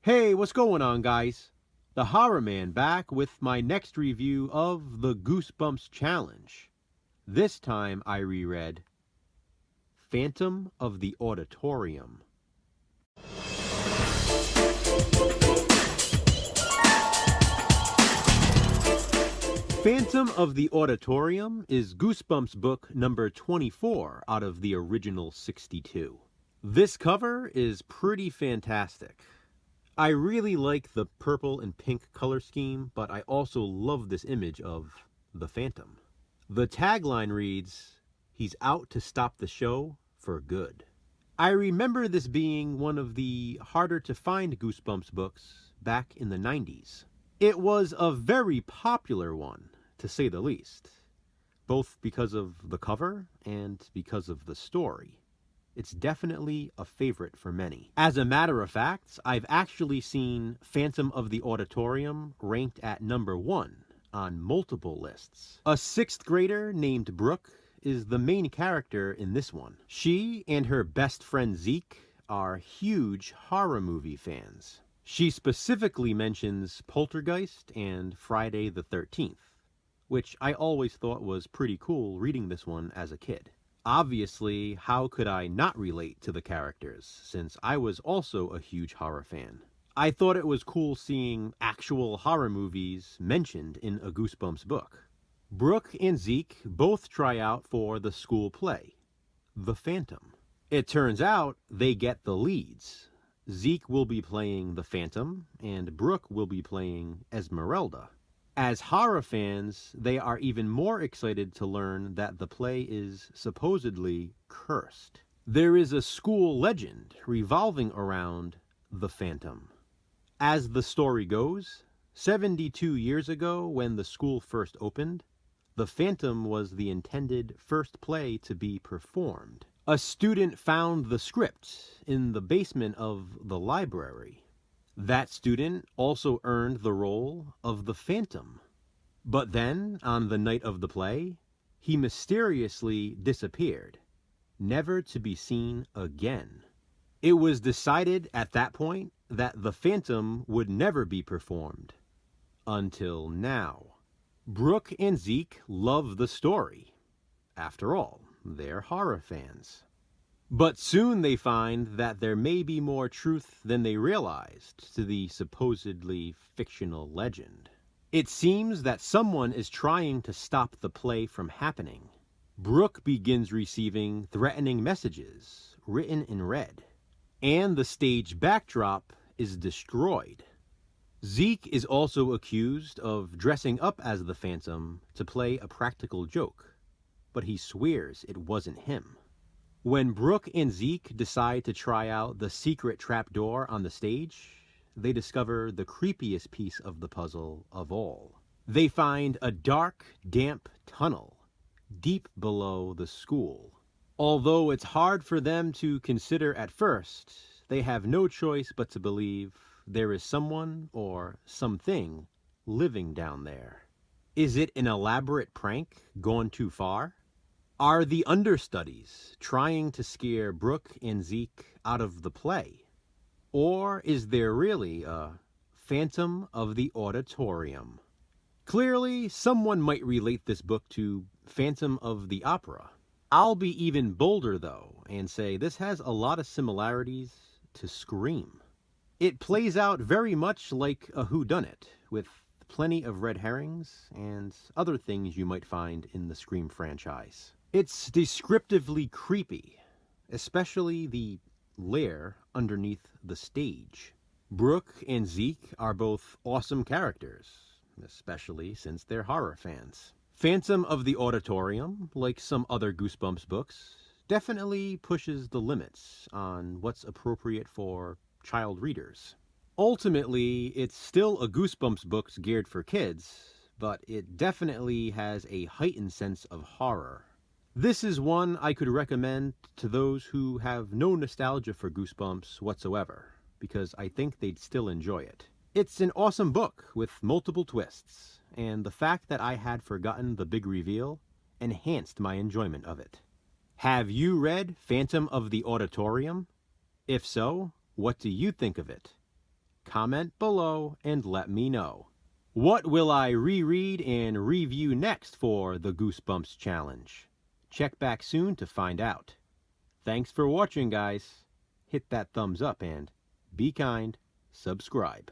Hey, what's going on, guys? The Horror Man back with my next review of the Goosebumps Challenge. This time I reread Phantom of the Auditorium. Phantom of the Auditorium is Goosebumps book number 24 out of the original 62. This cover is pretty fantastic. I really like the purple and pink color scheme, but I also love this image of the Phantom. The tagline reads, "He's out to stop the show for good." I remember this being one of the harder to find Goosebumps books back in the 90s. It was a very popular one, to say the least, both because of the cover and because of the story. It's definitely a favorite for many. As a matter of fact, I've actually seen Phantom of the Auditorium ranked at number 1 on multiple lists. A 6th grader named Brooke is the main character in this one. She and her best friend Zeke are huge horror movie fans. She specifically mentions Poltergeist and Friday the 13th, which I always thought was pretty cool reading this one as a kid. Obviously, how could I not relate to the characters, since I was also a huge horror fan? I thought it was cool seeing actual horror movies mentioned in a Goosebumps book. Brooke and Zeke both try out for the school play, The Phantom. It turns out they get the leads. Zeke will be playing the Phantom, and Brooke will be playing Esmeralda. As horror fans, they are even more excited to learn that the play is supposedly cursed. There is a school legend revolving around the Phantom. As the story goes, 72 years ago when the school first opened, the Phantom was the intended first play to be performed. A student found the script in the basement of the library. That student also earned the role of the Phantom. But then, on the night of the play, he mysteriously disappeared, never to be seen again. It was decided at that point that the Phantom would never be performed. Until now. Brooke and Zeke love the story. After all, they're horror fans. But soon they find that there may be more truth than they realized to the supposedly fictional legend. It seems that someone is trying to stop the play from happening. Brooke begins receiving threatening messages, written in red, and the stage backdrop is destroyed. Zeke is also accused of dressing up as the Phantom to play a practical joke, but he swears it wasn't him. When Brooke and Zeke decide to try out the secret trapdoor on the stage, they discover the creepiest piece of the puzzle of all. They find a dark, damp tunnel deep below the school. Although it's hard for them to consider at first, they have no choice but to believe there is someone or something living down there. Is it an elaborate prank gone too far? Are the understudies trying to scare Brooke and Zeke out of the play? Or is there really a Phantom of the Auditorium? Clearly, someone might relate this book to Phantom of the Opera. I'll be even bolder, though, and say this has a lot of similarities to Scream. It plays out very much like a whodunit, with plenty of red herrings and other things you might find in the Scream franchise. It's descriptively creepy, especially the lair underneath the stage. Brooke and Zeke are both awesome characters, especially since they're horror fans. Phantom of the Auditorium, like some other Goosebumps books, definitely pushes the limits on what's appropriate for child readers. Ultimately, it's still a Goosebumps book geared for kids, but it definitely has a heightened sense of horror. This is one I could recommend to those who have no nostalgia for Goosebumps whatsoever, because I think they'd still enjoy it. It's an awesome book with multiple twists, and the fact that I had forgotten the big reveal enhanced my enjoyment of it. Have you read Phantom of the Auditorium? If so, what do you think of it? comment below and let me know. What will I reread and review next for the Goosebumps Challenge? Check back soon to find out. Thanks for watching, guys. Hit that thumbs up and be kind, subscribe.